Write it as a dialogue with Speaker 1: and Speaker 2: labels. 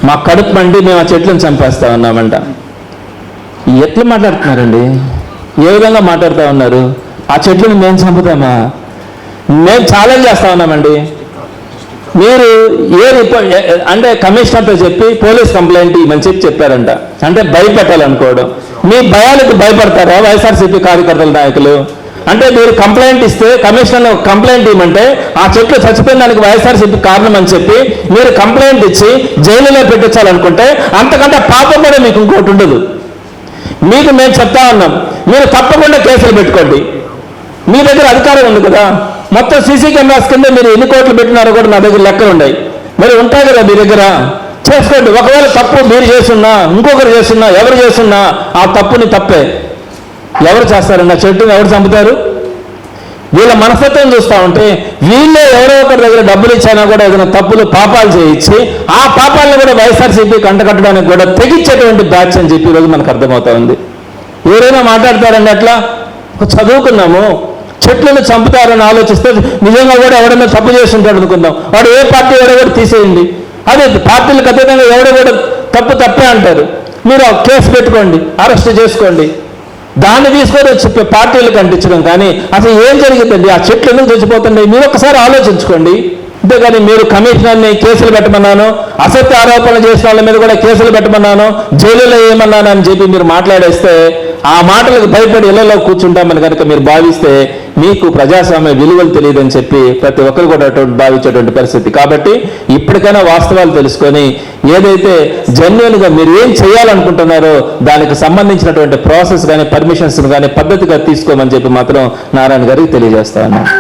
Speaker 1: మా కడుపు మండి మేము ఆ చెట్లను చంపేస్తా ఉన్నామంట. ఎట్లా మాట్లాడుతున్నారండి? ఏ విధంగా మాట్లాడుతూ ఉన్నారు? ఆ చెట్లను మేము చంపుతామా? మేము ఛాలెంజ్ చేస్తా ఉన్నామండి. మీరు అంటే కమిషనర్తో చెప్పి పోలీస్ కంప్లైంట్ ఇవ్వమని చెప్పారంట. అంటే భయపెట్టాలనుకోవడం. మీ భయాలకు భయపడతారా వైఎస్ఆర్సీపీ కార్యకర్తల నాయకులు? అంటే మీరు కంప్లైంట్ ఇస్తే కమిషనర్ కంప్లైంట్ ఇవ్వమంటే ఆ చెట్లు చచ్చిపోయిన దానికి వైఎస్ఆర్సీపీ కారణం అని చెప్పి మీరు కంప్లైంట్ ఇచ్చి జైలులో పెట్టించాలనుకుంటే అంతకంటే పాపం కూడా మీకు ఇంకోటి ఉండదు. మీకు మేము చెప్తా ఉన్నాం, మీరు తప్పకుండా కేసులు పెట్టుకోండి. మీ దగ్గర అధికారం ఉంది కదా. మొత్తం సీసీ కెమెరాస్ కింద మీరు ఎన్ని కోట్లు పెట్టినారో కూడా నా దగ్గర లెక్కలు ఉన్నాయి. మరి ఉంటాయి కదా మీ దగ్గర, చేసుకోండి. ఒకవేళ తప్పు మీరు చేస్తున్నా, ఇంకొకరు చేస్తున్నా, ఎవరు చేస్తున్నా ఆ తప్పుని తప్పే. ఎవరు చేస్తారండి? ఆ చెట్టుని ఎవరు చంపుతారు? వీళ్ళ మనస్తత్వం చూస్తూ ఉంటే వీళ్ళే ఎవరో ఒకరి దగ్గర డబ్బులు ఇచ్చినా కూడా ఏదైనా తప్పులు పాపాలు చేయించి ఆ పాపాలను కూడా వైఎస్ఆర్సీపీ కంటకట్టడానికి కూడా తెగించేటువంటి బ్యాచ్ అని చెప్పి ఈరోజు మనకు అర్థమవుతా ఉంది. ఎవరైనా మాట్లాడతారండి అట్లా? చదువుకున్నాము, చెట్లను చంపుతారని ఆలోచిస్తే నిజంగా కూడా ఎవడైనా తప్పు చేస్తుంటాడు అనుకుందాం. వాడు ఏ పార్టీ ఎవడో కూడా తీసేయండి. అదే పార్టీలకు అతీతంగా ఎవడో కూడా తప్పే అంటారు. మీరు కేసు పెట్టుకోండి, అరెస్ట్ చేసుకోండి. దాన్ని తీసుకొని వచ్చి పార్టీలకు అంటించడం కానీ అసలు ఏం జరిగిందండి? ఆ చెట్లు ఎందుకు చచ్చిపోతున్నాయి? మీరు ఒకసారి ఆలోచించుకోండి. అంతేగాని మీరు కమిషనర్ని కేసులు పెట్టమన్నాను, అసత్య ఆరోపణలు చేసిన వాళ్ళ మీద కూడా కేసులు పెట్టమన్నాను, జైలులో ఏమన్నాను అని చెప్పి మీరు మాట్లాడేస్తే ఆ మాటలకు భయపడి ఇళ్లలో కూర్చుంటామని కనుక మీరు భావిస్తే మీకు ప్రజాస్వామ్య విలువలు తెలియదని చెప్పి ప్రతి ఒక్కరు కూడా భావించేటువంటి పరిస్థితి. కాబట్టి ఇప్పటికైనా వాస్తవాలు తెలుసుకొని ఏదైతే జెన్యున్గా మీరు ఏం చేయాలనుకుంటున్నారో దానికి సంబంధించినటువంటి ప్రాసెస్ కానీ పర్మిషన్స్ కానీ పద్ధతిగా తీసుకోమని చెప్పి మాత్రం నారాయణ గారికి తెలియజేస్తా ఉన్నాను.